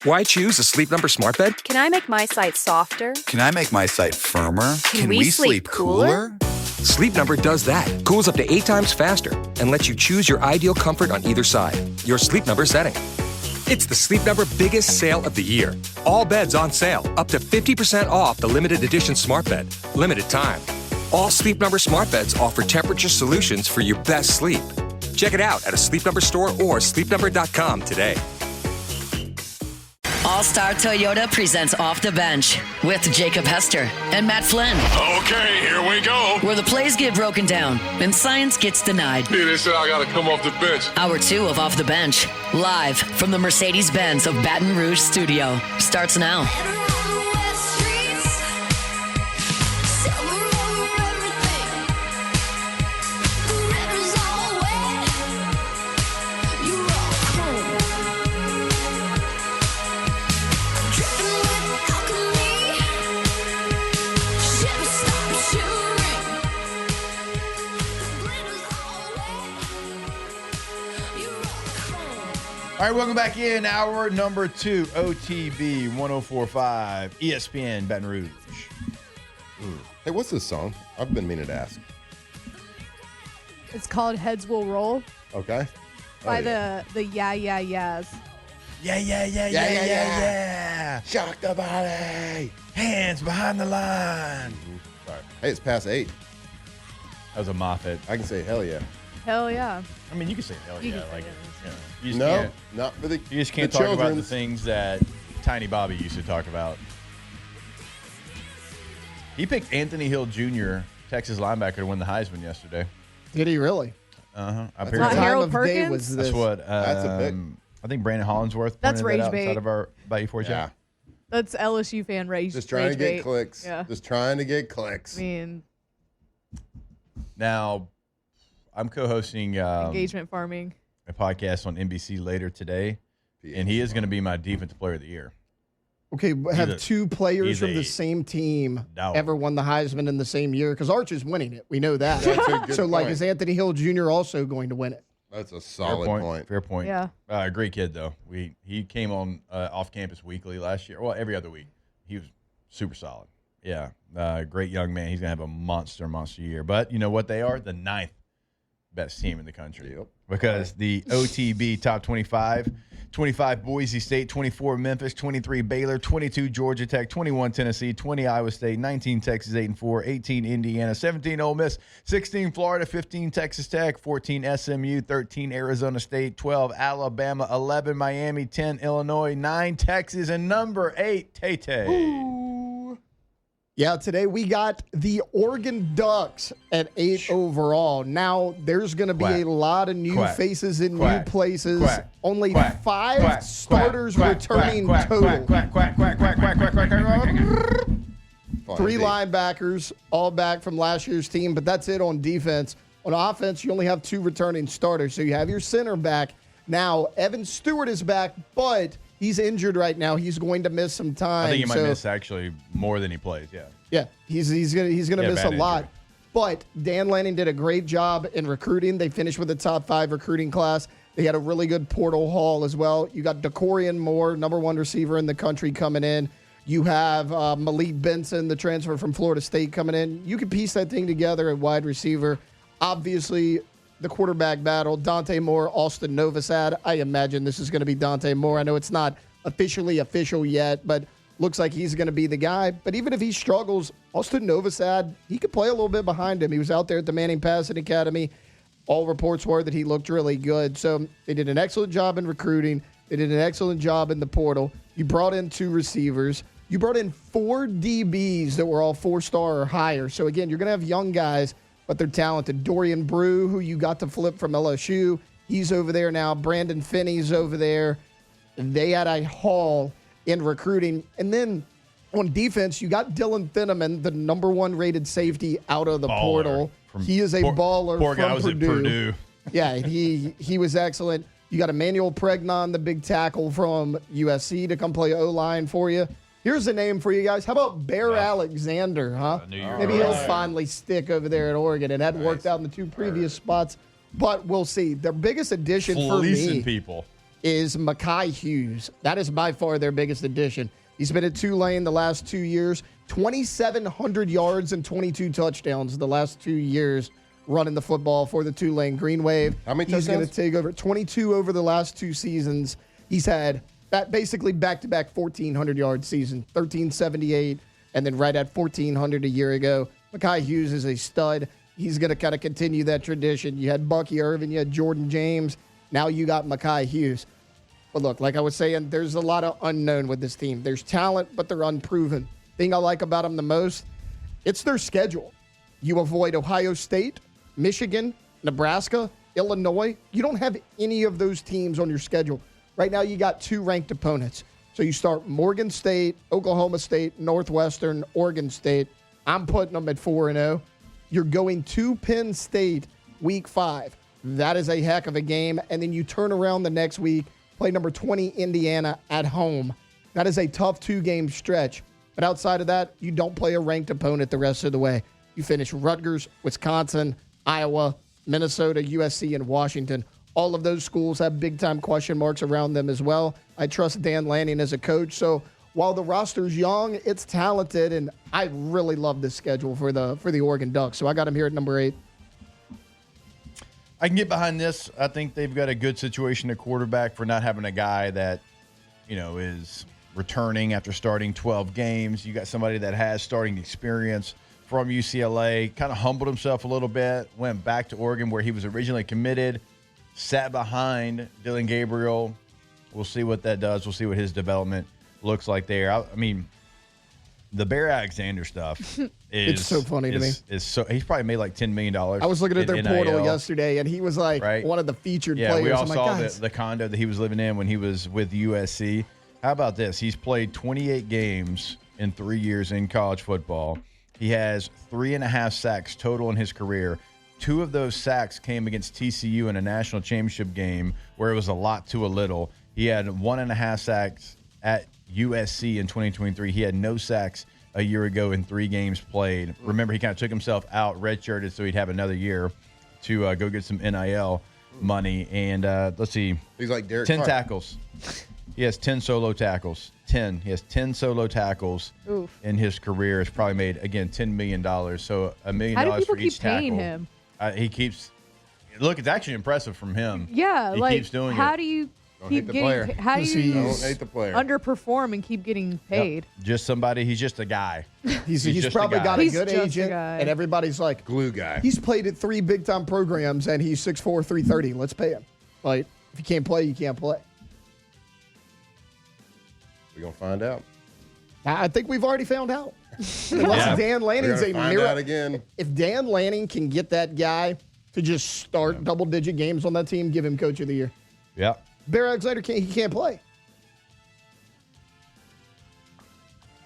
Why choose a Sleep Number smart bed? Can I make my site softer? Can I make my site firmer? Can we sleep cooler? Sleep Number does that. Cools up to 8 times faster and lets you choose your ideal comfort on either side. Your Sleep Number setting. It's the Sleep Number biggest sale of the year. All beds on sale, up to 50% off the limited edition smart bed. Limited time. All Sleep Number smart beds offer temperature solutions for your best sleep. Check it out at a Sleep Number store or sleepnumber.com today. All-Star Toyota presents Off the Bench with Jacob Hester and Matt Flynn. Okay, here we go. Where the plays get broken down and science gets denied. Yeah, they said I got to come off the bench. Hour 2 of Off the Bench, live from the Mercedes-Benz of Baton Rouge studio, starts now. All right, welcome back in. Hour number 2, OTB 104.5, ESPN Baton Rouge. Hey, what's this song? I've been meaning to ask. It's called Heads Will Roll Okay. by the Yeah Yeah Yeahs. Yeah. Shock the body. Hands behind the line. Sorry. Hey, it's past 8. That was a Moffat. I can say hell yeah. Hell yeah. I mean, you can say hell You yeah. can say Like, it. you know, you just No, can't, not for the you just can't the talk about the children's. things that Tiny Bobby used to talk about. He picked Anthony Hill Jr., Texas linebacker, to win the Heisman yesterday. Did he really? Uh-huh. Not Apparently, Harold Time of day Perkins? was this? that's what That's a big- I think Brandon Hollingsworth That's pointed that rage out bait. inside of our Bayou Forge. Yeah. That's LSU fan rage. Just trying rage to get bait. clicks. Yeah. Just trying to get clicks. I mean, Now, I'm co-hosting engagement farming. a podcast on NBC later today, and he is going to be my defensive player of the year. Okay, have two players he's from a the same team dog. ever won the Heisman in the same year? Because Arch is winning it. We know that. That's a good So, like, point. is Anthony Hill Jr. also going to win it? That's a Fair solid point. Fair point. Yeah. Great kid though. He came on off campus weekly last year. Well, every other week. He was super solid. Yeah. Great young man. He's gonna have a monster year. But you know what they are? The 9th best team in the country. Yep. Because the OTB top 25, 25 Boise State, 24 Memphis, 23 Baylor, 22 Georgia Tech, 21 Tennessee, 20 Iowa State, 19 Texas 8-4, 18 Indiana, 17 Ole Miss, 16 Florida, 15 Texas Tech, 14 SMU, 13 Arizona State, 12 Alabama, 11 Miami, 10 Illinois, 9 Texas, and number 8 Tay-Tay. Yeah, today we got the Oregon Ducks at 8 overall. Now, there's going to be Quack. a lot of new Quack. faces in Quack. new places. Quack. Only Quack. 5 Quack. starters Quack. returning Quack. total. Quack. 3 linebackers, all back from last year's team, but that's it on defense. On offense, you only have 2 returning starters, so you have your center back. Now, Evan Stewart is back, but he's injured right now. He's going to miss some time. I think he might miss actually more than he plays, yeah. Yeah, he's gonna miss a bad lot. injury. But Dan Lanning did a great job in recruiting. They finished with a top 5 recruiting class. They had a really good portal haul as well. You got DeCorian Moore, number 1 receiver in the country, coming in. You have Malik Benson, the transfer from Florida State, coming in. You can piece that thing together at wide receiver. Obviously, the quarterback battle, Dante Moore, Austin Novosad. I imagine this is going to be Dante Moore. I know it's not officially official yet, but looks like he's going to be the guy. But even if he struggles, Austin Novosad, he could play a little bit behind him. He was out there at the Manning Passing Academy. All reports were that he looked really good. So they did an excellent job in recruiting. They did an excellent job in the portal. You brought in 2 receivers. You brought in 4 DBs that were all 4-star or higher. So, again, you're going to have young guys, but they're talented. Dorian Brew, who you got to flip from LSU, he's over there now. Brandon Finney's over there. They had a haul in recruiting. And then on defense, you got Dylan Finneman, the number 1 rated safety out of the portal. He is a baller Poor from guy was at Purdue. Yeah, he was excellent. You got Emmanuel Pregnon, the big tackle from USC, to come play O-line for you. Here's a name for you guys. How about Bear Alexander, huh? Maybe he'll finally stick over there at Oregon. It hadn't worked out in the 2 previous spots, but we'll see. Their biggest addition for me. Fleecing people. is Mekhi Hughes. That is by far their biggest addition. He's been at Tulane the last 2 years, 2,700 yards and 22 touchdowns the last 2 years running the football for the Tulane Green Wave. How many He's going touchdowns? to take over 22 over the last 2 seasons. He's had basically back-to-back 1,400-yard season, 1,378, and then right at 1,400 a year ago. Mekhi Hughes is a stud. He's going to kind of continue that tradition. You had Bucky Irvin, you had Jordan James. Now you got Mekhi Hughes. But look, like I was saying, there's a lot of unknown with this team. There's talent, but they're unproven. Thing I like about them the most, it's their schedule. You avoid Ohio State, Michigan, Nebraska, Illinois. You don't have any of those teams on your schedule. Right now you got 2 ranked opponents. So you start Morgan State, Oklahoma State, Northwestern, Oregon State. I'm putting them at 4-0. You're going to Penn State week 5. That is a heck of a game. And then you turn around the next week, play number 20 Indiana at home. That is a tough 2-game stretch. But outside of that, you don't play a ranked opponent the rest of the way. You finish Rutgers, Wisconsin, Iowa, Minnesota, USC, and Washington. All of those schools have big-time question marks around them as well. I trust Dan Lanning as a coach. So while the roster's young, it's talented, and I really love this schedule for the Oregon Ducks. So I got them here at number 8. I can get behind this. I think they've got a good situation at quarterback for not having a guy that, is returning after starting 12 games. You got somebody that has starting experience from UCLA, kind of humbled himself a little bit, went back to Oregon where he was originally committed, sat behind Dylan Gabriel. We'll see what that does. We'll see what his development looks like there. I mean, the Bear Alexander stuff it's so funny to me. He's probably made like $10 million. I was looking at their portal yesterday, and he was like one of the featured players. We all I'm saw like, the condo that he was living in when he was with USC. How about this? He's played 28 games in 3 years in college football. He has 3.5 sacks total in his career. 2 of those sacks came against TCU in a national championship game where it was a lot to a little. He had 1.5 sacks at USC in 2023. He had no sacks a year ago in 3 games played. Remember, he kind of took himself out, redshirted, so he'd have another year to go get some NIL money. And let's see. He's like Derek 10 Carr. tackles. He has 10 solo tackles. 10. He has 10 solo tackles in his career. Has probably made, again, $10 million. So $1 million How do people for each keep paying tackle. him? He keeps – look, it's actually impressive from him. Yeah, he keeps doing how it. do you Don't keep hate the getting? player. How do you Don't hate the player. underperform and keep getting paid? Just somebody – he's just a guy. He's just probably a guy. got a He's good just a agent, guy. and everybody's like, Glue guy. he's played at 3 big-time programs, and he's 6'4", 330. Let's pay him. Like, if you can't play, you can't play. We're going to find out. I think we've already found out. Unless Dan We're Lanning's going a to find miracle. out again. If Dan Lanning can get that guy to just start double-digit games on that team, give him Coach of the Year. Yeah. Bear Alexander can't play.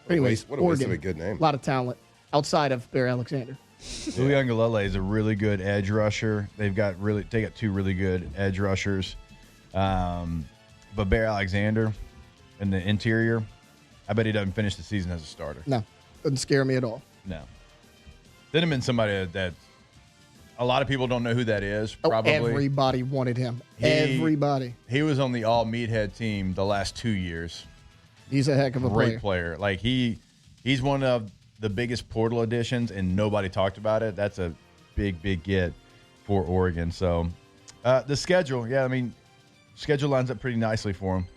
Anyways, What a waste of Oregon, a good name. a lot of talent outside of Bear Alexander. Uiagalelei is a really good edge rusher. They got 2 really good edge rushers. But Bear Alexander in the interior, I bet he doesn't finish the season as a starter. No, doesn't scare me at all. No. Then somebody that a lot of people don't know who that is, probably. Everybody wanted him. He- Everybody. He was on the all meathead team the last 2 years. He's a heck of a Great player. player. Like he's one of the biggest portal additions, and nobody talked about it. That's a big get for Oregon. So the schedule, schedule lines up pretty nicely for them.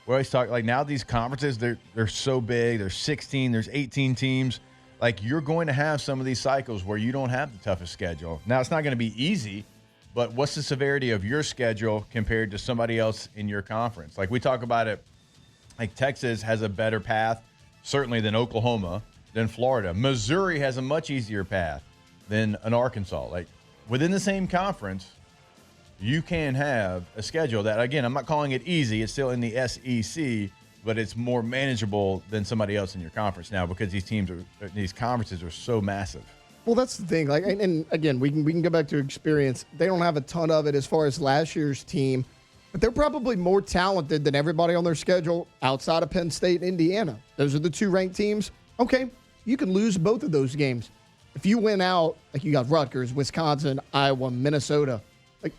We always talk like now these conferences, they're so big. There's 16, there's 18 teams. Like you're going to have some of these cycles where you don't have the toughest schedule. Now it's not going to be easy, but what's the severity of your schedule compared to somebody else in your conference? Like we talk about it. Like Texas has a better path, certainly than Oklahoma, than Florida. Missouri has a much easier path than an Arkansas. Like within the same conference, you can have a schedule that, again, I'm not calling it easy. It's still in the SEC, but it's more manageable than somebody else in your conference now because these conferences are so massive. Well, that's the thing. Like, and again, we can go back to experience. They don't have a ton of it as far as last year's team. But they're probably more talented than everybody on their schedule outside of Penn State and Indiana. Those are the 2 ranked teams. Okay, you can lose both of those games. If you win out, like you got Rutgers, Wisconsin, Iowa, Minnesota, like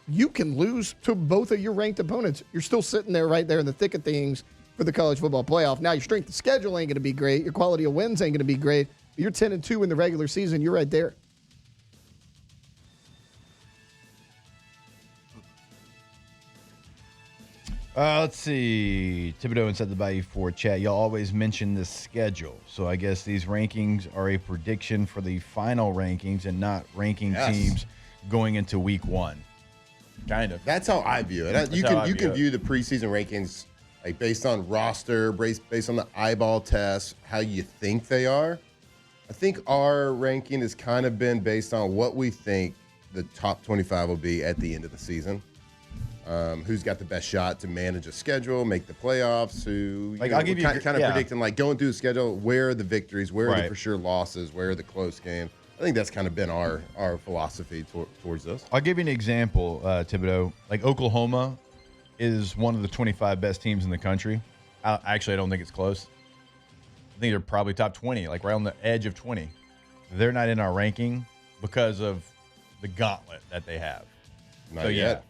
you can lose to both of your ranked opponents. You're still sitting there right there in the thick of things for the college football playoff. Now, your strength of schedule ain't going to be great. Your quality of wins ain't going to be great. But you're 10-2 in the regular season. You're right there. Let's see. Thibodeau inside the Bayou for chat. Y'all always mention the schedule. So I guess these rankings are a prediction for the final rankings and not ranking teams going into week one. Kind of. That's how I view it. You can view the preseason rankings like based on roster, based on the eyeball test, how you think they are. I think our ranking has kind of been based on what we think the top 25 will be at the end of the season. Who's got the best shot to manage a schedule, make the playoffs? I'll give you kind of predicting, like going through the schedule, where are the victories, where are the for sure losses, where are the close games. I think that's kind of been our philosophy towards this. I'll give you an example, Thibodeau. Like Oklahoma is one of the 25 best teams in the country. I don't think it's close. I think they're probably top 20, like right on the edge of 20. They're not in our ranking because of the gauntlet that they have. Not yet.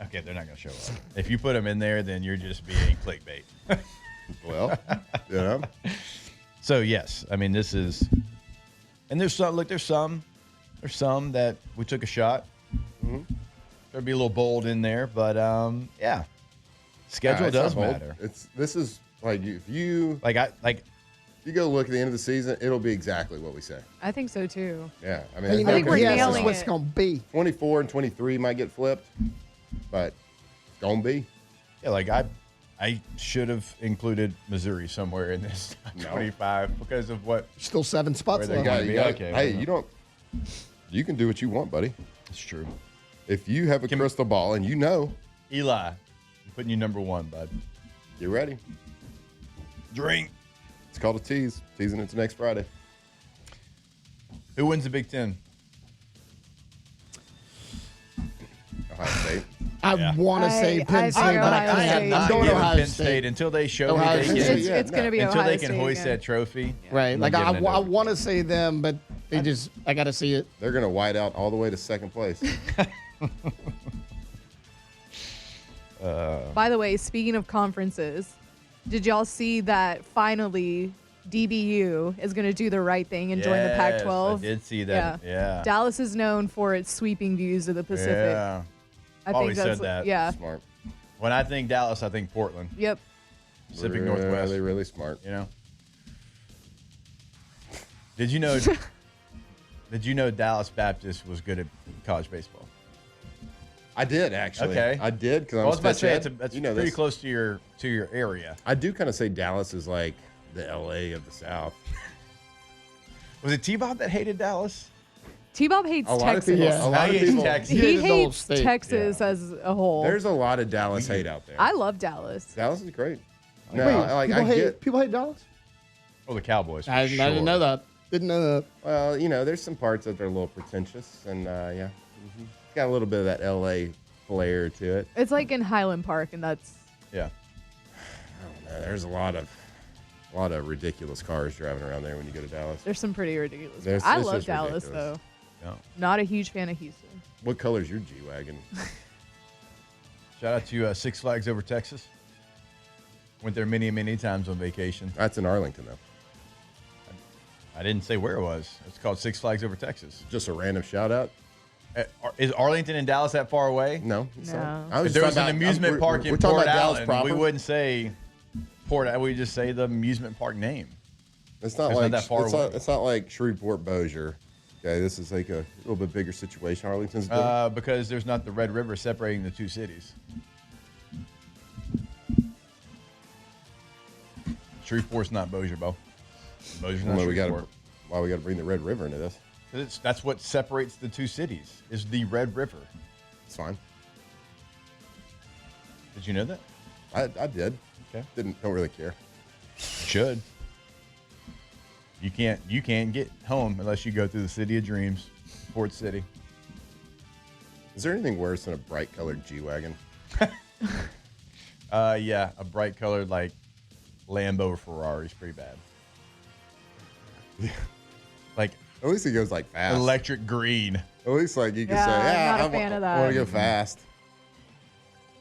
Okay, they're not going to show up. If you put them in there, then you're just being clickbait. Well, So, yes, I mean, this is – and there's some that we took a shot. Mm-hmm. There'd be a little bold in there, but, schedule does matter. This is like if you go look at the end of the season, it'll be exactly what we say. I think so, too. Yeah. I think we're nailing what's going to be. 24 and 23 might get flipped. But it's going to be. Yeah, like I should have included Missouri somewhere in this 25 because of what. Still 7 spots left. You can do what you want, buddy. It's true. If you have a crystal ball and you know. Eli, I'm putting you number 1, bud. You ready? Drink. It's called a tease. Teasing it to next Friday. Who wins the Big Ten? Ohio State. I want to say Penn State, but I can't. I'm not giving Penn State until they show me they get it's going to be until Ohio they can State hoist again. that trophy. Right. Like I want to say them, but I got to see it. They're going to white out all the way to second place. By the way, speaking of conferences, did y'all see that finally DBU is going to do the right thing and join the Pac-12? I did see that. Yeah. Dallas is known for its sweeping views of the Pacific. Yeah. I Always think that's said that. Yeah. Smart. When I think Dallas, I think Portland. Yep. Pacific Northwest. They're really smart. You know. Did you know? Did you know Dallas Baptist was good at college baseball? I did actually. Okay. I did because I was about to say that's you know pretty this. close to your area. I do kind of say Dallas is like the LA of the South. Was it T-Bob that hated Dallas? T-Bob hates A lot of Texas. people. Yeah. A lot of He hates people. Texas. He hated the whole hates state. Texas as a whole. There's a lot of Dallas hate out there. I love Dallas. Dallas is great. No, Wait, people hate Dallas? Oh, the Cowboys. For I sure. didn't know that. Didn't know that. Well, you know, there's some parts that are a little pretentious, and it's got a little bit of that LA flair to it. It's like in Highland Park, and that's Yeah. I don't know, there's a lot of ridiculous cars driving around there when you go to Dallas. there's some pretty ridiculous. There's- I it's love just Dallas ridiculous. though. Yeah. Not a huge fan of Houston. What color's your G-Wagon? Shout out to Six Flags Over Texas. Went there many, many times on vacation. That's in Arlington, though. I didn't say where it was. It's called Six Flags Over Texas. Just a random shout-out? Is Arlington and Dallas that far away? No. It's No. not. I If was there just was an talking about- amusement we're- park we're in talking Port about Dallas Allen, proper? we wouldn't say Port. We just say the amusement park name. It's not It's like not that far away. It's not like Shreveport Bossier. Okay, this is like a little bit bigger situation. Arlington's big. Because there's not the Red River separating the two cities. Shreveport's not Bossier, Bo. Bossier's not why we got Shreveport. to bring the Red River into this? That's what separates the two cities, is the Red River. It's fine. Did you know that? I did. Okay. Don't really care. Should. You can't get home unless you go through the City of Dreams, Port City. Is there anything worse than a bright colored G-Wagon? Yeah, a bright colored like Lambo or Ferrari is pretty bad. Like At least it goes like fast. electric green. At At least like you can Yeah, say, yeah, I'm not a fan of I want to that. go fast.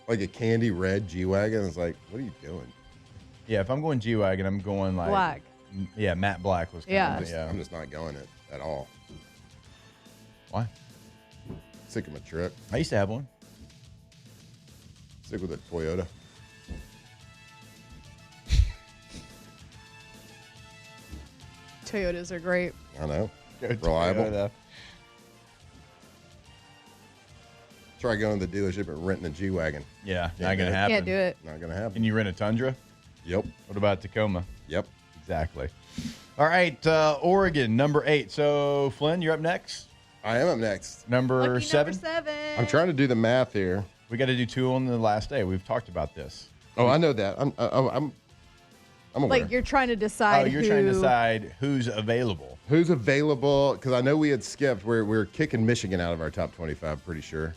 Like a candy red G-Wagon. It's like, what are you doing? Yeah, if I'm going G-Wagon, I'm going like Black. Yeah, matte black was kind Yeah. of I'm just not going it at all. Why? Sick of my trip. I used to have one. Stick with a Toyota. Toyotas are great. I know. Go Reliable. Toyota. Try going to the dealership and renting a G-Wagon. Yeah, Can't not do gonna it. happen. Can't do it. Not going to happen. Can you rent a Tundra? Yep. What about Tacoma? Yep. Exactly. All right, Oregon, number 8. So, Flynn, you're up next. I am up next. Number Lucky 7. Number 7. I'm trying to do the math here. We got to do 2 on the last day. We've talked about this. Oh, I know that. I'm aware. Like you're trying to decide. You're trying to decide who's available. Who's available? Because I know we had skipped. We're kicking Michigan out of our top 25, pretty sure.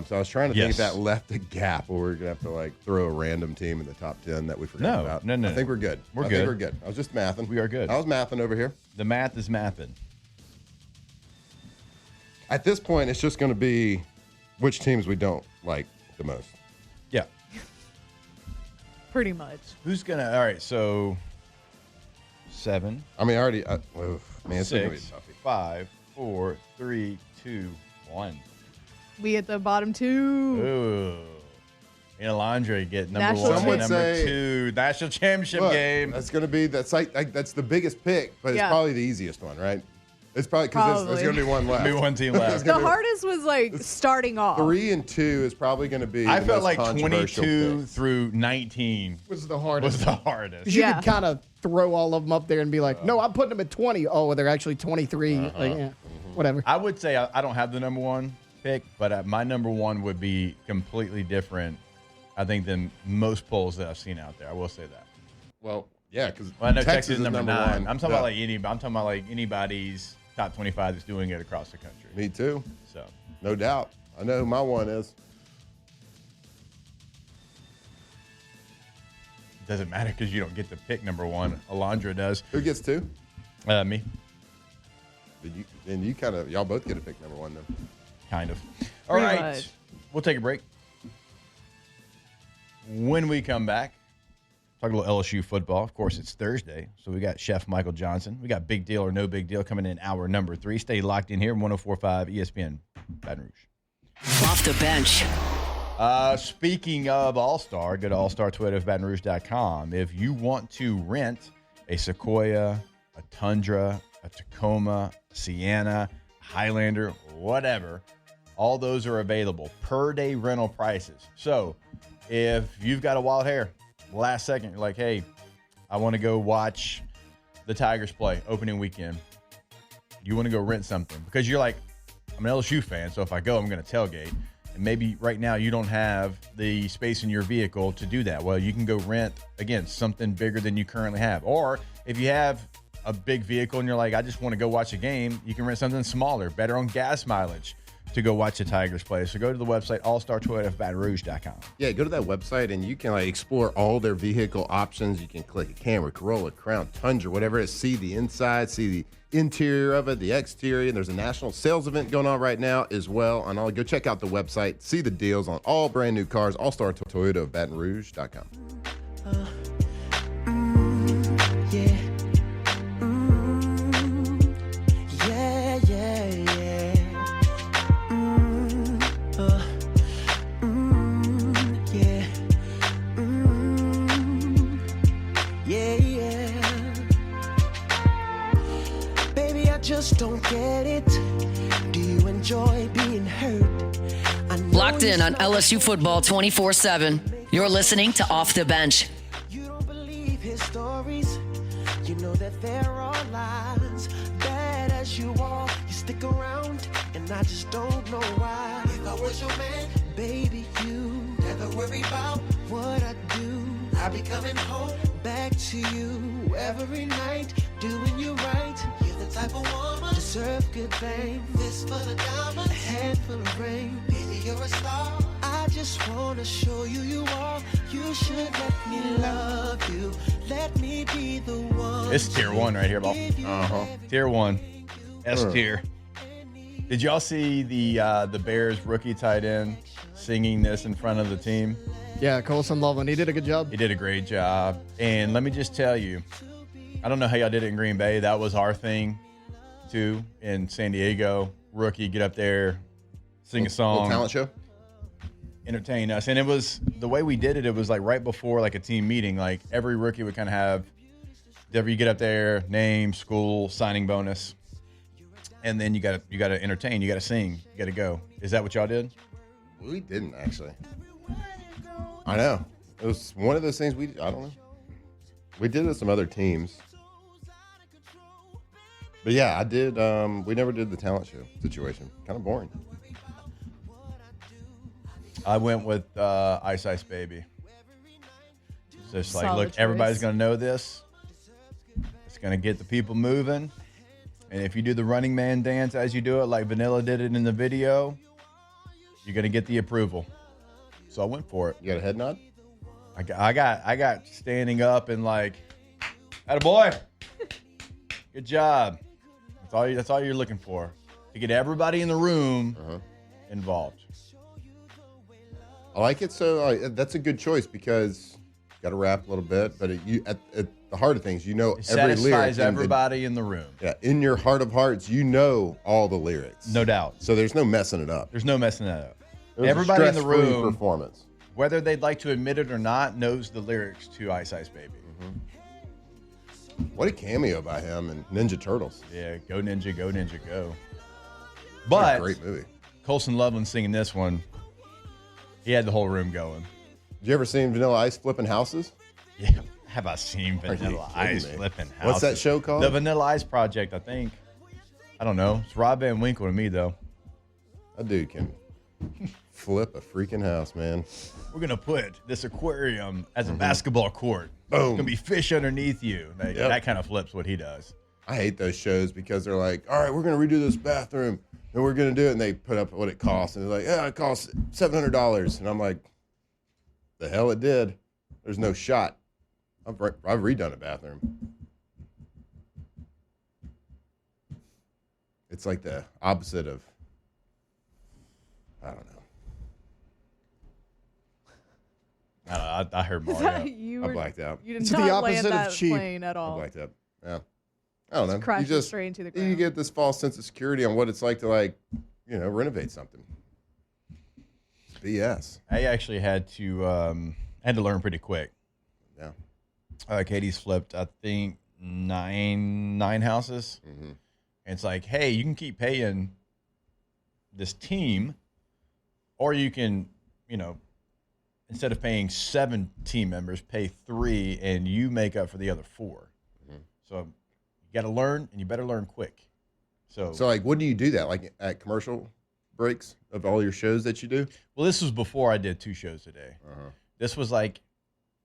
So I was trying to think if that left a gap, or we're gonna have to like throw a random team in the top 10 that we forgot about. No. I think we're good. We're I good. think we're good. I was just mathing. We are good. I was mathing over here. The math is mathing. At this point, it's just going to be which teams we don't like the most. Yeah. Pretty much. Who's gonna? All right. So 7. I mean, already. Man, it's going to be 6, tough. 5, 4, 3, 2, 1. We at the bottom 2. Ooh. And Alondra get number National 1, Some would number say- 2, national championship Look, game. That's going to be that's the biggest pick, but it's Yeah. probably the easiest one, right? It's probably because there's going to be one left. Be one team left. It's The gonna be- hardest was like starting off. 3 and 2 is probably going to be. I the felt most like controversial 22 picks. through 19 Was the hardest. was the hardest. 'Cause you Yeah. could kind of throw all of them up there and be like, no, I'm putting them at 20. Oh, well, they're actually 23. Like, yeah, whatever. I would say I don't have the number 1 pick, but my number 1 would be completely different, I think, than most polls that I've seen out there. I will say that. Well, yeah, because Well, I know Texas Texas is number 9. 1. I'm talking Yeah. about like anybody's top 25 that's doing it across the country. Me too, So no doubt. I know who my one is. it doesn't matter because you don't get to pick number 1. Alondra does. Who gets 2? Me, Then you kind of y'all both get to pick number 1 then. kind of. All Pretty right, much. we'll take a break. When we come back, talk a little LSU football. Of course, it's Thursday, so we got Chef Michael Johnson. We got Big Deal or No Big Deal coming in hour number 3. Stay locked in here, 104.5 ESPN, Baton Rouge. Off the bench. Speaking of All-Star, go to allstartoyotaofbatonrouge.com. If you want to rent a Sequoia, a Tundra, a Tacoma, a Sienna, Highlander, whatever, all those are available. Per-day rental prices. So if you've got a wild hair, last second, you're like, hey, I want to go watch the Tigers play opening weekend. You want to go rent something because you're like, I'm an LSU fan, so if I go, I'm going to tailgate. And maybe right now you don't have the space in your vehicle to do that. Well, you can go rent, again, something bigger than you currently have. Or if you have a big vehicle and you're like, I just want to go watch a game, you can rent something smaller, better on gas mileage to go watch the Tigers play. So go to the website, allstartoyotaofbatonrouge.com. Yeah, go to that website and you can like explore all their vehicle options. You can click a Camry, Corolla, Crown, Tundra, whatever it is. See the inside, see the interior of it, the exterior. And there's a national sales event going on right now as well. And I'll go check out the website, see the deals on all brand new cars, allstartoyotaofbatonrouge.com. Just don't get it. Do you enjoy being hurt? Locked in on LSU football 24/7. You're listening to Off the Bench. You don't believe his stories. You know that there are lies. Bad as you are, you stick around, and I just don't know why. If I was your man, baby, you never worry about what I do. I'll be coming home back to you every night, doing you right. You're the type of woman deserve good things. This for the diamonds, a handful of rain. Baby, you're a star. I just wanna show you you are. You should let me love you. Let me be the one. It's tier 1 right here, ball. Uh-huh. Tier 1. S tier. Did y'all see the Bears rookie tight end singing this in front of the team? Yeah, Colson Loveland. He did a good job. He did a great job. And let me just tell you, I don't know how y'all did it in Green Bay. That was our thing, too, in San Diego. Rookie, get up there, sing a song. Little talent show? Entertain us. And it was, the way we did it, it was like right before like a team meeting. Like every rookie would kind of have, whenever you get up there, name, school, signing bonus. And then you got to entertain. You got to sing. You got to go. Is that what y'all did? We didn't, actually. I know. It was one of those things I don't know. We did it with some other teams. But yeah, I did. We never did the talent show situation. Kind of boring. I went with Ice Ice Baby. It's just like, Solid look, everybody's going to know this. It's going to get the people moving. And if you do the Running Man dance as you do it, like Vanilla did it in the video, you're going to get the approval. So I went for it. You got a head nod? I got standing up and like, attaboy. Good job. That's all you're looking for. To get everybody in the room involved. I like it. So that's a good choice because you got to rap a little bit. But at the heart of things, you know, It every lyric. satisfies everybody in the room. Yeah, in your heart of hearts, you know all the lyrics. No doubt. So there's no messing it up. There's no messing that up. It was Everybody a in the stress-free room, performance. whether they'd like to admit it or not, knows the lyrics to Ice Ice Baby. What a cameo by him and Ninja Turtles. Yeah, go Ninja, go Ninja, go. What But a great movie. Colson Loveland singing this one, he had the whole room going. Did you ever see Vanilla Ice flipping houses? Yeah, have I seen Vanilla Ice me? flipping houses? What's that show called? The Vanilla Ice Project, I think. I don't know. It's Rob Van Winkle to me, though. That dude can flip a freaking house, man. We're going to put this aquarium as a basketball court. Boom. There's going to be fish underneath you. Like, Yep. That kind of flips what he does. I hate those shows because they're like, all right, we're going to redo this bathroom and we're going to do it. And they put up what it costs. And they're like, yeah, it costs $700. And I'm like, the hell it did. There's no shot. I've redone a bathroom. It's like the opposite of, I don't know. I heard Mario. You I were, blacked out. You did It's the not land opposite of that cheap. plane at I all. blacked out. Yeah. I don't know. crashed You just straight into the you ground. get this false sense of security on what it's like to renovate something. BS. I actually had to learn pretty quick. Yeah. Katie's flipped, I think, nine houses. Mm-hmm. And it's like, hey, you can keep paying this team, or you can, instead of paying 7 team members, pay 3, and you make up for the other 4. Mm-hmm. So you got to learn, and you better learn quick. So like, what do you do that? Like at commercial breaks of all your shows that you do? Well, this was before I did 2 shows a day. Uh-huh. This was like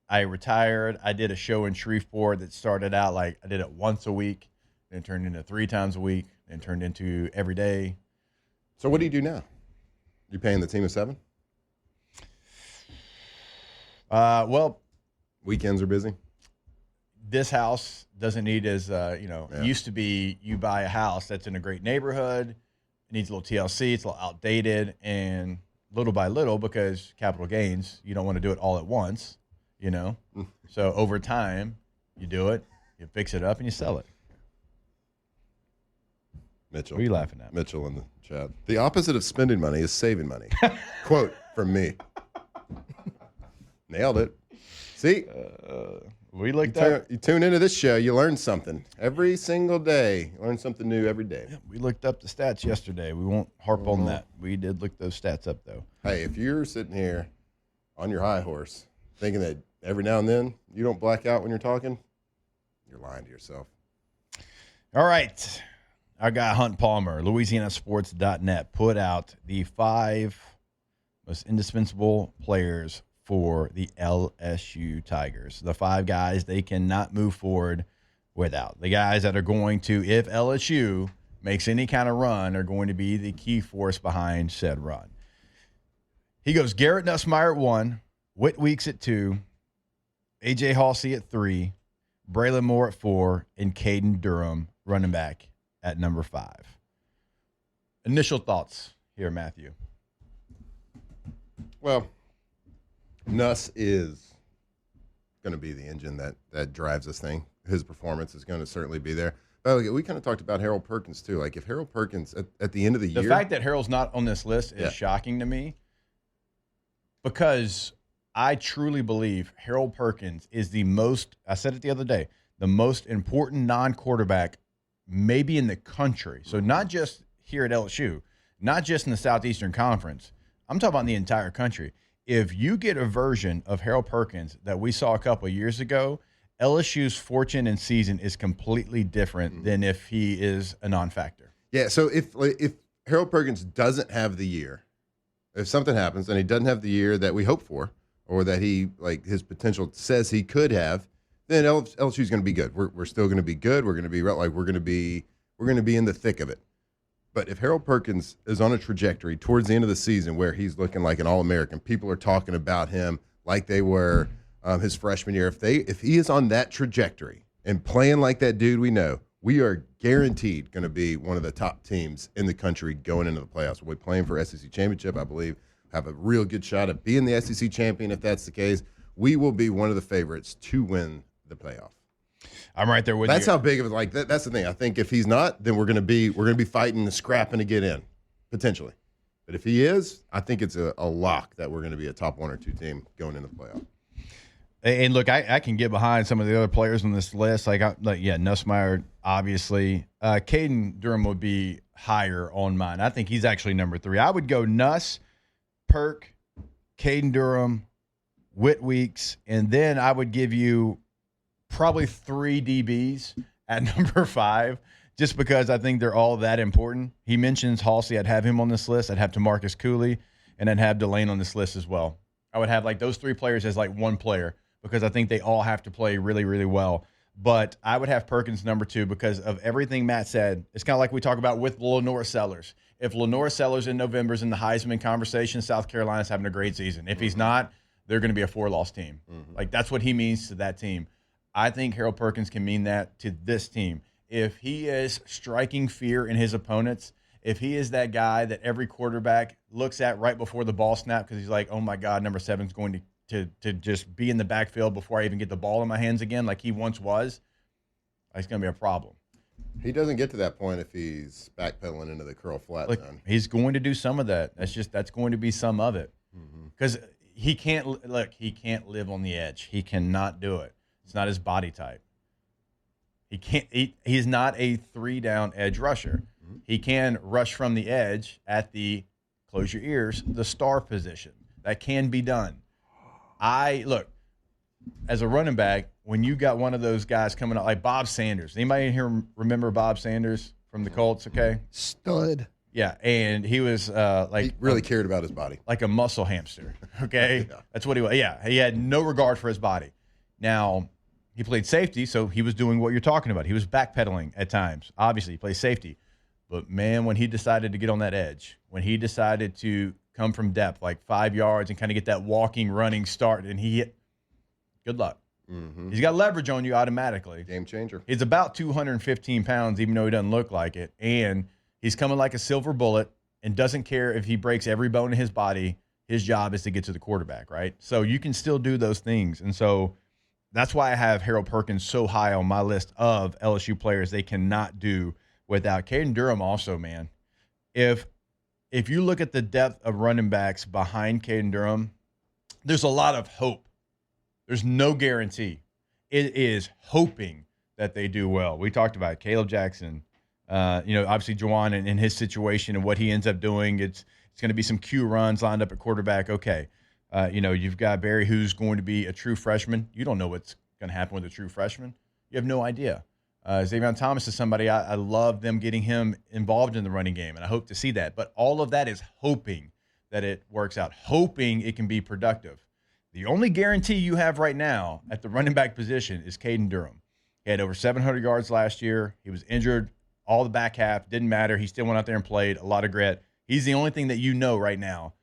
I retired. I did a show in Shreveport that started out like I did it once a week, then turned into 3 times a week, then turned into every day. So what do you do now? You paying the team of 7? Well, weekends are busy. This house doesn't need as, It used to be you buy a house that's in a great neighborhood. It needs a little TLC. It's a little outdated. And little by little, because capital gains, you don't want to do it all at once, So over time, you do it, you fix it up, and you sell it. Mitchell. What are you laughing at? Mitchell in the chat. The opposite of spending money is saving money. Quote from me. Nailed it. See? We looked up. You tune into this show, you learn something every single day. You learn something new every day. Yeah, we looked up the stats yesterday. We won't harp on that. We did look those stats up, though. Hey, if you're sitting here on your high horse thinking that every now and then you don't black out when you're talking, you're lying to yourself. All right. Our guy Hunt Palmer, LouisianaSports.net, put out the 5 most indispensable players for the LSU Tigers. The 5 guys they cannot move forward without. The guys that are going to, if LSU makes any kind of run, are going to be the key force behind said run. He goes Garrett Nussmeier at 1, Whit Weeks at 2, A.J. Halsey at 3, Braylon Moore at 4, and Caden Durham, running back, at number 5. Initial thoughts here, Matthew. Well, Nuss is going to be the engine that drives this thing. His performance is going to certainly be there. But we kind of talked about Harold Perkins, too. Like, if Harold Perkins, at the end of the year. The fact that Harold's not on this list is shocking to me because I truly believe Harold Perkins is the most, I said it the other day, the most important non-quarterback maybe in the country. So not just here at LSU, not just in the Southeastern Conference. I'm talking about the entire country. If you get a version of Harold Perkins that we saw a couple of years ago, LSU's fortune and season is completely different than if he is a non-factor. Yeah, so if Harold Perkins doesn't have the year, if something happens and he doesn't have the year that we hope for, or that he, like, his potential says he could have, then LSU's going to be good. We're still going to be good. We're going to be we're going to be in the thick of it. But if Harold Perkins is on a trajectory towards the end of the season where he's looking like an All-American, people are talking about him like they were his freshman year. If he is on that trajectory and playing like that dude we know, we are guaranteed going to be one of the top teams in the country going into the playoffs. We'll be playing for SEC championship, I believe. Have a real good shot at being the SEC champion if that's the case. We will be one of the favorites to win the playoff. I'm right there with you. That's how big of it. Like that's the thing. I think if he's not, then we're going to be fighting and scrapping to get in potentially. But if he is, I think it's a lock that we're going to be a top 1 or 2 team going into the playoff. And look, I can get behind some of the other players on this list. Nussmeier, obviously. Caden Durham would be higher on mine. I think he's actually number 3. I would go Nuss, Perk, Caden Durham, Whit Weeks, and then I would give you probably 3 DBs at number 5, just because I think they're all that important. He mentions Halsey. I'd have him on this list. I'd have DeMarcus Cooley, and I'd have Delane on this list as well. I would have like those 3 players as like one player because I think they all have to play really, really well. But I would have Perkins number 2 because of everything Matt said. It's kind of like we talk about with Lenore Sellers. If Lenore Sellers in November is in the Heisman conversation, South Carolina's having a great season. If he's not, they're going to be a 4-loss team. Like, that's what he means to that team. I think Harold Perkins can mean that to this team. If he is striking fear in his opponents, if he is that guy that every quarterback looks at right before the ball snap because he's like, oh, my God, number 7 is going to just be in the backfield before I even get the ball in my hands again like he once was, it's going to be a problem. He doesn't get to that point if he's backpedaling into the curl flat zone. He's going to do some of that. That's going to be some of it. Because he can't live on the edge. He cannot do it. It's not his body type. He's not a 3-down edge rusher. He can rush from the edge at the, close your ears, the star position. That can be done. As a running back, when you got one of those guys coming out, like Bob Sanders. Anybody in here remember Bob Sanders from the Colts, okay? Stud. Yeah, and he was he really cared about his body. Like a muscle hamster, okay? Yeah. That's what he was. Yeah, he had no regard for his body. Now, he played safety, so he was doing what you're talking about. He was backpedaling at times. Obviously, he plays safety. But, man, when he decided to get on that edge, when he decided to come from depth, like 5 yards, and kind of get that walking, running start, and he hit, good luck. He's got leverage on you automatically. Game changer. He's about 215 pounds, even though he doesn't look like it. And he's coming like a silver bullet and doesn't care if he breaks every bone in his body. His job is to get to the quarterback, right? So you can still do those things. And so that's why I have Harold Perkins so high on my list of LSU players they cannot do without. Caden Durham also, man. If you look at the depth of running backs behind Caden Durham, there's a lot of hope. There's no guarantee. It is hoping that they do well. We talked about Caleb Jackson, obviously Juwan and his situation and what he ends up doing. It's going to be some Q runs lined up at quarterback. Okay. You've got Barry, who's going to be a true freshman. You don't know what's going to happen with a true freshman. You have no idea. Xavier Thomas is somebody I love them getting him involved in the running game, and I hope to see that. But all of that is hoping that it works out, hoping it can be productive. The only guarantee you have right now at the running back position is Caden Durham. He had over 700 yards last year. He was injured all the back half. Didn't matter. He still went out there and played. A lot of grit. He's the only thing that you know right now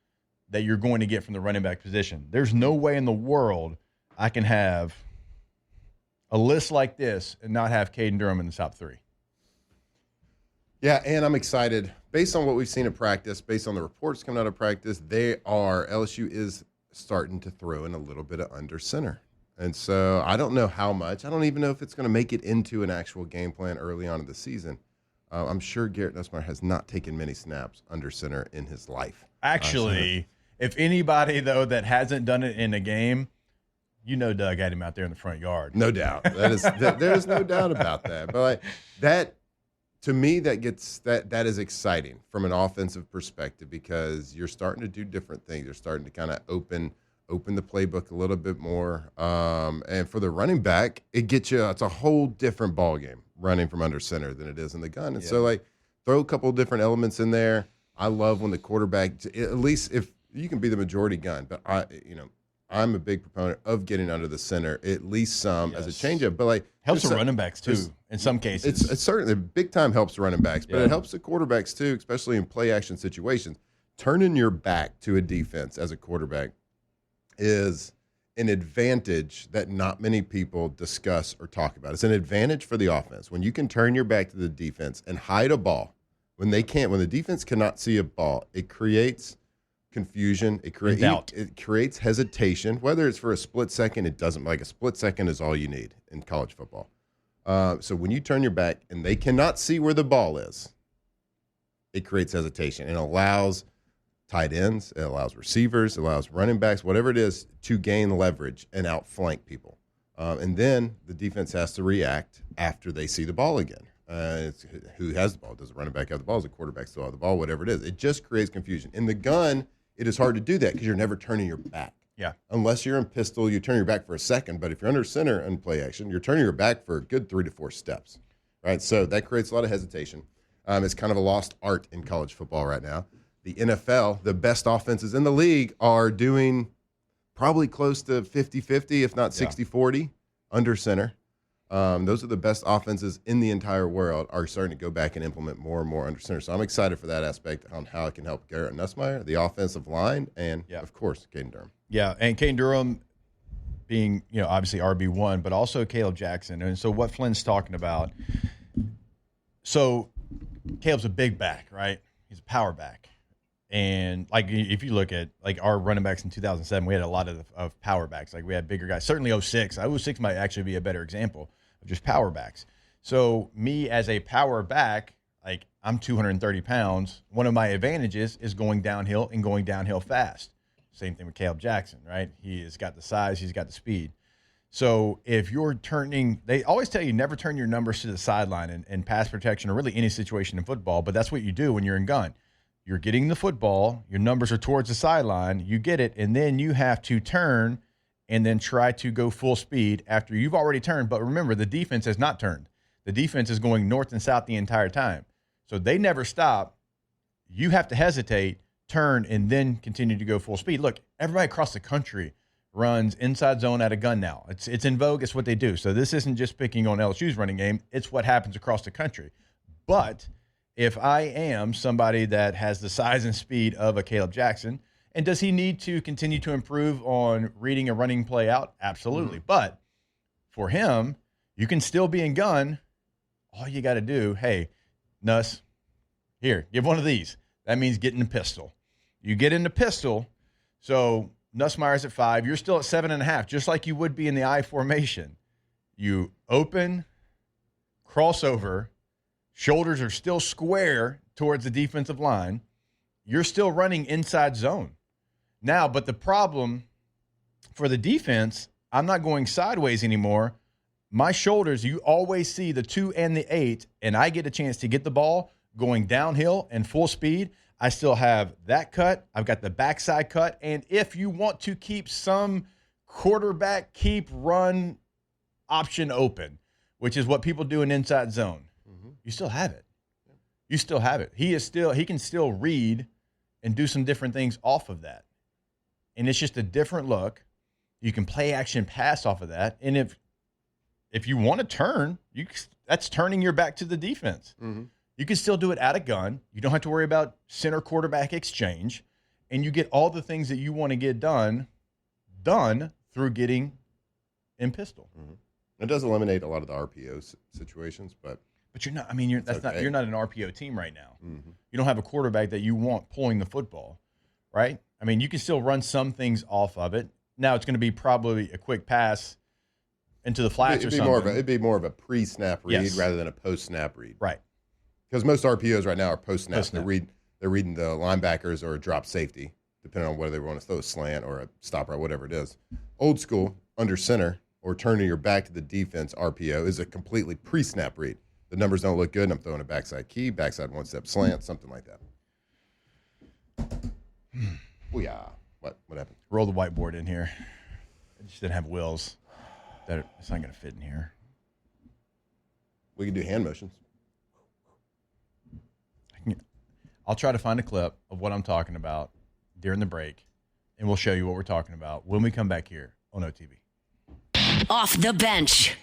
that you're going to get from the running back position. There's no way in the world I can have a list like this and not have Caden Durham in the top 3. Yeah, and I'm excited based on what we've seen at practice, based on the reports coming out of practice, LSU is starting to throw in a little bit of under center. And so I don't know how much. I don't even know if it's going to make it into an actual game plan early on in the season. I'm sure Garrett Nussmeier has not taken many snaps under center in his life. Actually, if anybody, though, that hasn't done it in a game, Doug had him out there in the front yard. No doubt. There's no doubt about that. But that, to me, that is exciting from an offensive perspective because you're starting to do different things. You're starting to kind of open the playbook a little bit more. And for the running back, it's a whole different ball game running from under center than it is in the gun. And so throw a couple of different elements in there. I love when the quarterback, at least if you can be the majority gun, but I'm a big proponent of getting under the center, at least some as a changeup. But helps the running backs too in some cases. It's certainly big time helps the running backs, but it helps the quarterbacks too, especially in play action situations. Turning your back to a defense as a quarterback is an advantage that not many people discuss or talk about. It's an advantage for the offense when you can turn your back to the defense and hide a ball when the defense cannot see a ball. It creates confusion. It creates hesitation. Whether it's for a split second, it doesn't. Like a split second is all you need in college football. So when you turn your back and they cannot see where the ball is, it creates hesitation and allows tight ends, it allows receivers, it allows running backs, whatever it is, to gain leverage and outflank people. And then the defense has to react after they see the ball again. It's who has the ball? Does the running back have the ball? Does the quarterback still have the ball? Whatever it is. It just creates confusion. In the gun, it is hard to do that because you're never turning your back. Yeah. Unless you're in pistol, you turn your back for a second. But if you're under center and play action, you're turning your back for a good 3 to 4 steps. Right? So that creates a lot of hesitation. It's kind of a lost art in college football right now. The NFL, the best offenses in the league, are doing probably close to 50-50, if not 60-40, under center. Those are the best offenses in the entire world are starting to go back and implement more and more under center. So I'm excited for that aspect on how it can help Garrett Nussmeier, the offensive line, and, of course, Caden Durham. Yeah, and Caden Durham being, obviously RB1, but also Caleb Jackson. And so what Flynn's talking about, so Caleb's a big back, right? He's a power back. And, if you look at, our running backs in 2007, we had a lot of power backs. We had bigger guys. Certainly 06. 06 might actually be a better example of just power backs. So, me as a power back, I'm 230 pounds. One of my advantages is going downhill and going downhill fast. Same thing with Caleb Jackson, right? He has got the size. He's got the speed. So, if you're turning – they always tell you never turn your numbers to the sideline in pass protection or really any situation in football, but that's what you do when you're in gun. You're getting the football, your numbers are towards the sideline, you get it, and then you have to turn and then try to go full speed after you've already turned. But remember, the defense has not turned. The defense is going north and south the entire time. So they never stop. You have to hesitate, turn, and then continue to go full speed. Look, everybody across the country runs inside zone at a gun now. It's in vogue. It's what they do. So this isn't just picking on LSU's running game. It's what happens across the country. But if I am somebody that has the size and speed of a Caleb Jackson, and does he need to continue to improve on reading a running play out? Absolutely. Mm-hmm. But for him, you can still be in gun. All you got to do, hey, Nuss, here, give one of these. That means get in the pistol. You get in the pistol, so Nussmeier's at 5. You're still at 7.5, just like you would be in the I formation. You open, crossover, shoulders are still square towards the defensive line. You're still running inside zone. Now, but the problem for the defense, I'm not going sideways anymore. My shoulders, you always see the 2 and the 8, and I get a chance to get the ball going downhill and full speed. I still have that cut. I've got the backside cut. And if you want to keep some quarterback keep run option open, which is what people do in inside zone, you still have it. You still have it. He can still read and do some different things off of that. And it's just a different look. You can play action pass off of that. And if you want to turn, that's turning your back to the defense. Mm-hmm. You can still do it out of gun. You don't have to worry about center quarterback exchange. And you get all the things that you want to get done through getting in pistol. Mm-hmm. It does eliminate a lot of the RPO situations, but But you're not. I mean, you're not an RPO team right now. Mm-hmm. You don't have a quarterback that you want pulling the football, right? I mean, you can still run some things off of it. Now it's going to be probably a quick pass into the flats or something. It'd be more of a pre-snap read rather than a post-snap read. Right. Because most RPOs right now are post-snap. They're reading the linebackers or a drop safety, depending on whether they want to throw a slant or a stop route, whatever it is. Old school, under center, or turning your back to the defense RPO is a completely pre-snap read. The numbers don't look good, and I'm throwing a backside key, backside one-step slant, something like that. Booyah. What happened? Roll the whiteboard in here. It just didn't have wheels. It's not going to fit in here. We can do hand motions. I'll try to find a clip of what I'm talking about during the break, and we'll show you what we're talking about when we come back here on OTB. Off the bench.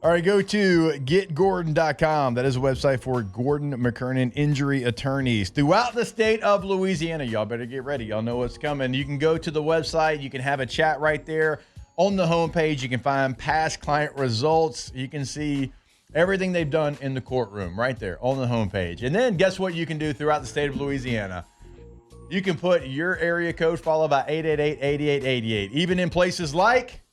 All right, go to getgordon.com. That is a website for Gordon McKernan injury attorneys throughout the state of Louisiana. Y'all better get ready. Y'all know what's coming. You can go to the website. You can have a chat right there. On the homepage, you can find past client results. You can see everything they've done in the courtroom right there on the homepage. And then guess what you can do throughout the state of Louisiana? You can put your area code followed by 888-8888. Even in places like...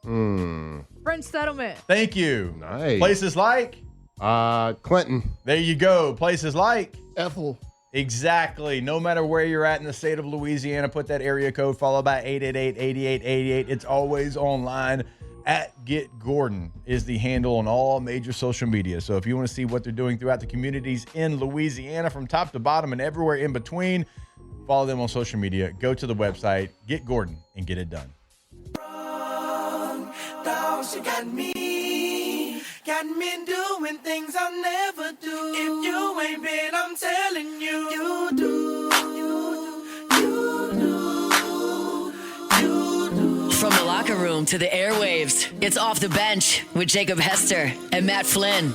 French settlement. Thank you. Nice. Places like? Clinton. There you go. Places like? Ethel. Exactly. No matter where you're at in the state of Louisiana, put that area code followed by 888-8888. It's always online. At Get Gordon is the handle on all major social media. So if you want to see what they're doing throughout the communities in Louisiana from top to bottom and everywhere in between, follow them on social media. Go to the website, Get Gordon, and get it done. She got me doing things I'll never do. If you ain't been, I'm telling you, you do. From the locker room to the airwaves, it's Off the Bench with Jacob Hester and Matt Flynn.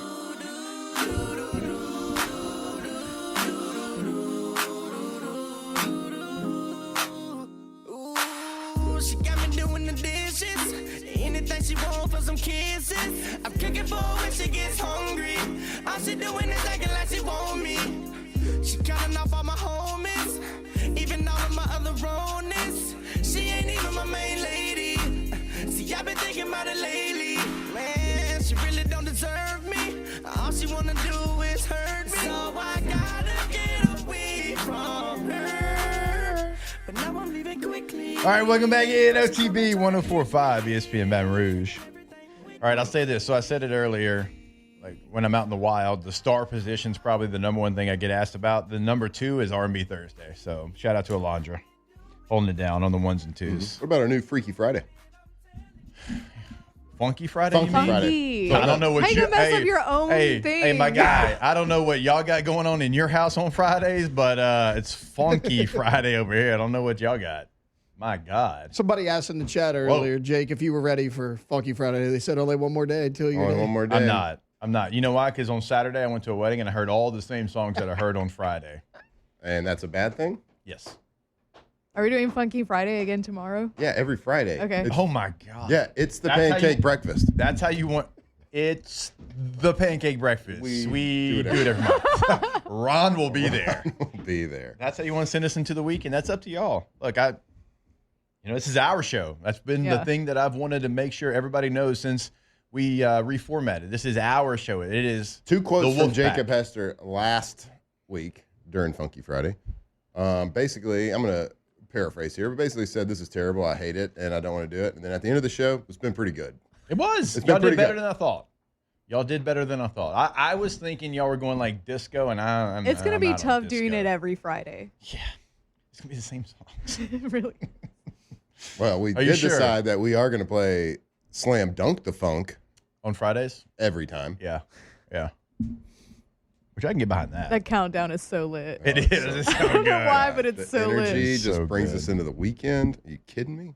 Ooh, she got me doing the dishes. Anything she want for some kisses. I'm cooking for her when she gets hungry. All she doing is acting like she want me. She cutting off all my homies, even all of my other ronies. She ain't even my main lady. See, I've been thinking about it lately. Man, she really don't deserve me. All she wanna do is hurt me. So I gotta get away from her. But now I'm leaving quickly. All right, welcome back in OTB 104.5 ESPN Baton Rouge. All right, I'll say this. So I said it earlier, like when I'm out in the wild, the star position is probably the number one thing I get asked about. The number two is R&B Thursday. So shout out to Alondra, holding it down on the ones and twos. What about our new Freaky Friday? Funky Friday? Funky Friday. I don't know what How you mess up your own thing? Hey, my guy, I don't know what y'all got going on in your house on Fridays, but it's Funky Friday over here. I don't know what y'all got. My God. Somebody asked in the chat earlier, Jake, if you were ready for Funky Friday. They said only one more day until you're Only one more day. I'm not. You know why? Because on Saturday I went to a wedding and I heard all the same songs that I heard on Friday. And that's a bad thing? Yes. Are we doing Funky Friday again tomorrow? Yeah, every Friday. Okay. Oh, my God. Yeah, it's the pancake breakfast. That's how you want. It's the pancake breakfast. We do it every month. Ron will be there. We'll be there. That's how you want to send us into the week, and that's up to y'all. Look, this is our show. That's been the thing that I've wanted to make sure everybody knows since we reformatted. This is our show. It is two quotes from Jacob Hester last week during Funky Friday. Basically, I'm going to paraphrase here, but basically said, this is terrible. I hate it, and I don't want to do it. And then at the end of the show, it's been pretty good. It was. Y'all did better than I thought. Y'all did better than I thought. I was thinking y'all were going like disco, and it's going to be tough doing it every Friday. Yeah. It's going to be the same songs. Really? Well, we did decide that we are going to play Slam Dunk the Funk. On Fridays? Every time. Yeah. Which I can get behind that. That countdown is so lit. It is. It's so I don't know why, but it's so lit. The energy just brings us into the weekend. Are you kidding me?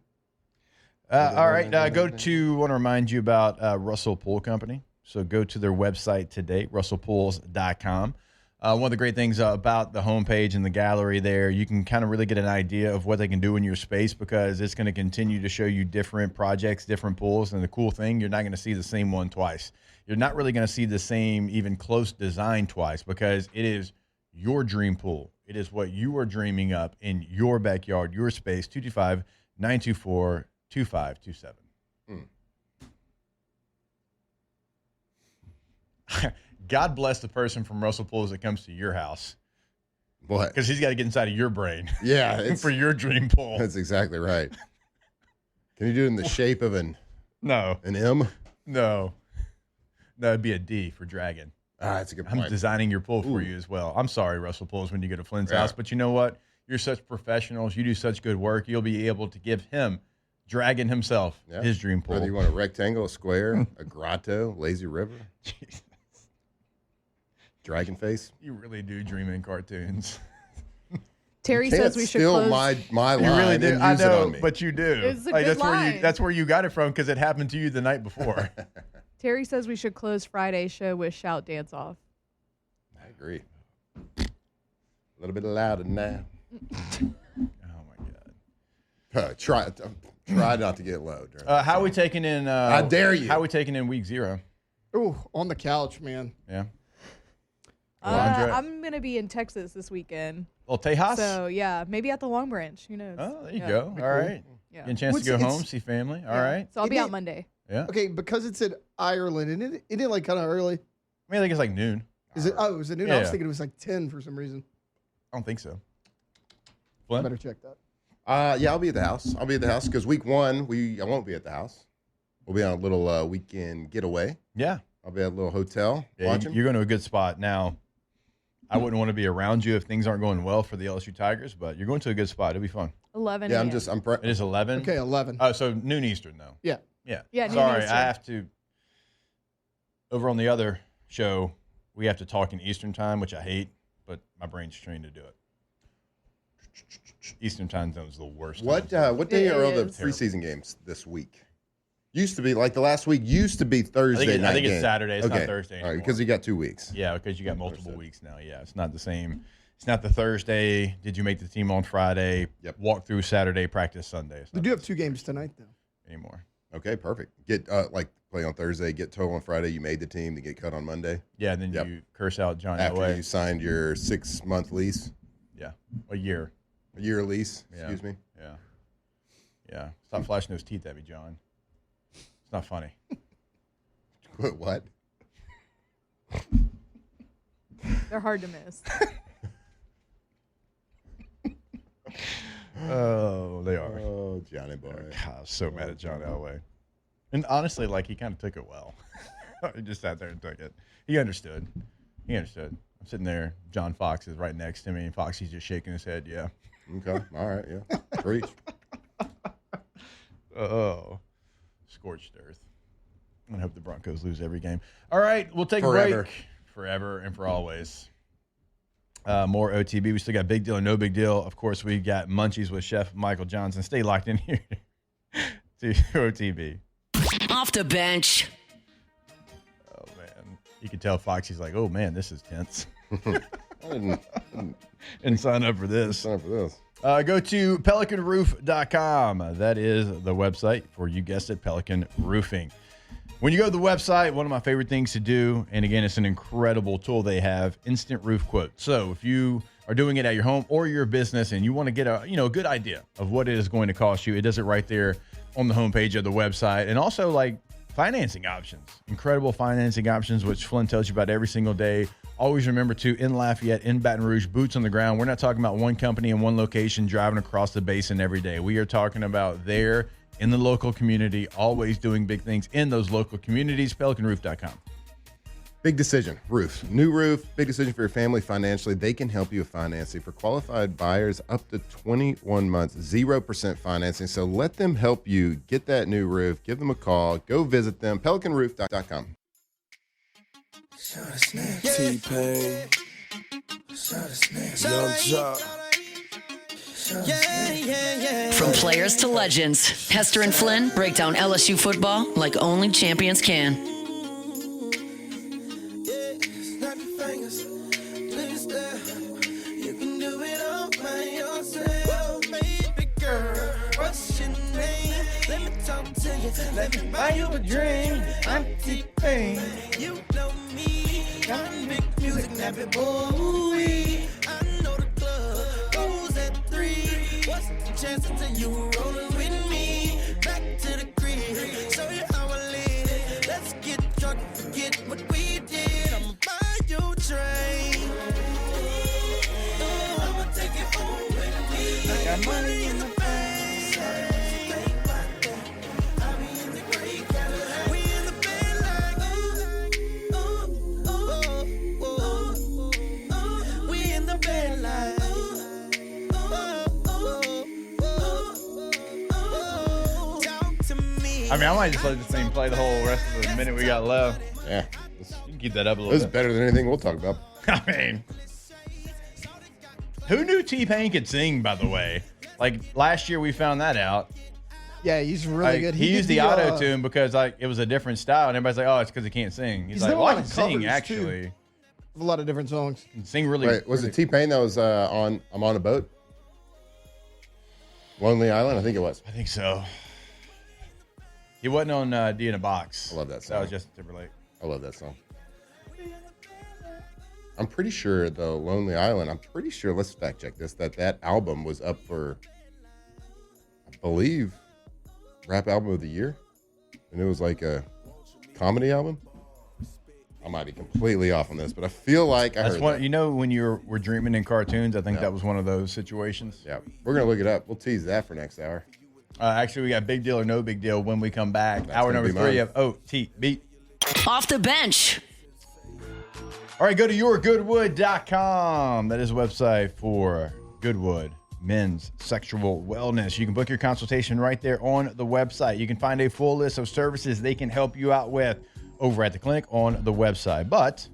All right. Want to remind you about Russell Pool Company. So go to their website today, russellpools.com. One of the great things about the homepage and the gallery there, you can kind of really get an idea of what they can do in your space because it's going to continue to show you different projects, different pools. And the cool thing, you're not going to see the same one twice. You're not really going to see the same, even close design twice because it is your dream pool. It is what you are dreaming up in your backyard, your space. 225-924-2527. God bless the person from Russell Pools that comes to your house. What? Because he's got to get inside of your brain. Yeah. For your dream pool. That's exactly right. Can you do it in the shape of an M? No. No, it'd be a D for dragon. That's a good point. I'm designing your pool for you as well. I'm sorry, Russell Pools, when you go to Flynn's house, but you know what? You're such professionals. You do such good work. You'll be able to give him, Dragon himself, his dream pool. Whether you want a rectangle, a square, a grotto, lazy river. Jesus. Dragon face. You really do dream in cartoons. Terry says we should close. my line. You really do. And I use it know, on me. but you do. It's a good line. That's where you got it from because it happened to you the night before. Terry says we should close Friday's show with Shout Dance Off. I agree. A little bit louder now. Oh my God. Try not to get low. How are we taking in? I dare you. How are we taking in week 0? Ooh, on the couch, man. Yeah. I'm gonna be in Texas this weekend. Well, Tejas. So yeah, maybe at the Long Branch. Who knows? Oh, there you go. All right. Yeah. Get a chance to go home, see family. All right. So I'll be out Monday. Yeah. Okay, because it's in Ireland, isn't it like kind of early? I think it's like noon. Is it? Oh, is it noon? Yeah, I was thinking it was like 10 for some reason. I don't think so. I better check that. Yeah, I'll be at the house. I'll be at the house because week 1, I won't be at the house. We'll be on a little weekend getaway. Yeah. I'll be at a little hotel watching. You're going to a good spot. Now, I wouldn't want to be around you if things aren't going well for the LSU Tigers, but you're going to a good spot. It'll be fun. 11 Yeah, a.m. It is 11? Okay, 11. Oh, so noon Eastern, though. Yeah. Yeah. Yeah, noon Sorry, Eastern. I have to. Over on the other show, we have to talk in Eastern time, which I hate, but my brain's trained to do it. Eastern time zone is the worst. What day are all the preseason games this week? Used to be like the last week used to be Thursday night. I think it's game. Saturday. It's not Thursday All right, anymore. because you got 2 weeks. Yeah, because you got multiple weeks now. Yeah, it's not the same. It's not the Thursday. Did you make the team on Friday? Yep. Walk through Saturday, practice Sunday. We do have 2 games tonight, though. Anymore. Okay, perfect. Get play on Thursday, get total on Friday. You made the team to get cut on Monday. Yeah, and then you curse out John after Elway. you signed your 6-month lease. Yeah, a year Lease. Yeah. Excuse me. Yeah. Stop flashing those teeth at me, John. It's not funny. What? They're hard to miss. Oh, they are. Oh, Johnny boy. God, I was so mad at John Elway. And honestly, he kind of took it well. He just sat there and took it. He understood. I'm sitting there. John Fox is right next to me, and Foxy's just shaking his head. Yeah. Okay. All right. Yeah. Preach. Oh, scorched earth. I hope the Broncos lose every game. All right, we'll take Forever. a break. Forever and for always. More OTB. We still got Big Deal and No Big Deal. Of course, we got Munchies with Chef Michael Johnson. Stay locked in here to OTB. Off the bench. Oh, man. You can tell Foxy's like, oh, man, this is tense. I And sign up for this. Sign up for this. Go to pelicanroof.com. That is the website for, you guessed it, Pelican Roofing. When you go to the website, one of my favorite things to do, and again, it's an incredible tool they have, instant roof quote. So if you are doing it at your home or your business and you want to get a good idea of what it is going to cost you, it does it right there on the homepage of the website. And also financing options, incredible financing options, which Flynn tells you about every single day. Always remember to, in Lafayette, in Baton Rouge, boots on the ground. We're not talking about one company in one location driving across the basin every day. We are talking about there in the local community, always doing big things in those local communities. PelicanRoof.com. Big decision. Roof. New roof. Big decision for your family financially. They can help you with financing. For qualified buyers, up to 21 months, 0% financing. So let them help you get that new roof. Give them a call. Go visit them. PelicanRoof.com. T-Pain. Young Jock. From players to legends, Hester and Flynn break down LSU football like only champions can. drink. I'm T-Pain. You know me, got big music, nappy boy. I know the club goes at 3. What's the chances of you rolling with me? Back to the crib, show you how I live. Let's get drunk, forget what we did. I'ma buy you a train. I'ma take it home with me. I got money in the bank. I be in the great Cadillac. We in the bed like we in the bed like talk to me. I mean, I might just let this thing play the whole rest of the minute we got left. Yeah. You can keep that up a This little is bit. better than anything we'll talk about. I mean, who knew T-Pain could sing, by the way? Like, last year we found that out. Yeah, he's really Like, good. he used did the auto-tune because like it was a different style, and everybody's like, oh, it's because he can't sing. He's like, done a well, I lot can of sing, covers, actually. too. A lot of different songs. Can sing really Wait, was it T-Pain that was on I'm on a Boat? Lonely Island? I think it was. I think so. He wasn't on D in a Box. I love that That song. was Justin Timberlake. I love that song. I'm pretty sure, though, Lonely Island, I'm pretty sure, let's fact check this, that album was up for, I believe, Rap Album of the Year. And it was like a comedy album. I might be completely off on this, but I feel like I That's heard one. that. You know, when you were dreaming in cartoons, I think that was one of those situations. Yeah, we're going to look it up. We'll tease that for next hour. Actually, we got Big Deal or No Big Deal when we come back. That's Hour gonna number be 3 mine. of OTB. Off the bench. All right, go to yourgoodwood.com. That is a website for Goodwood Men's Sexual Wellness. You can book your consultation right there on the website. You can find a full list of services they can help you out with over at the clinic on the website. But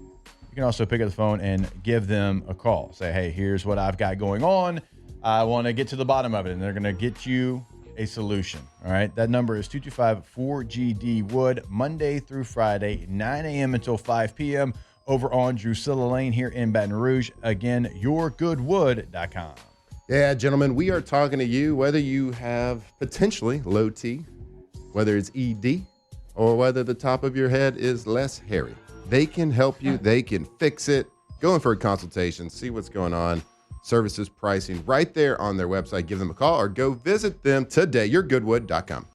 you can also pick up the phone and give them a call. Say, hey, here's what I've got going on. I want to get to the bottom of it, and they're going to get you a solution. All right, that number is 225-4GD-WOOD, Monday through Friday, 9 a.m. until 5 p.m. over on Drusilla Lane here in Baton Rouge. Again, yourgoodwood.com. Yeah, gentlemen, we are talking to you whether you have potentially low T, whether it's ED, or whether the top of your head is less hairy. They can help you. They can fix it. Go in for a consultation. See what's going on. Services, pricing, right there on their website. Give them a call or go visit them today. Yourgoodwood.com.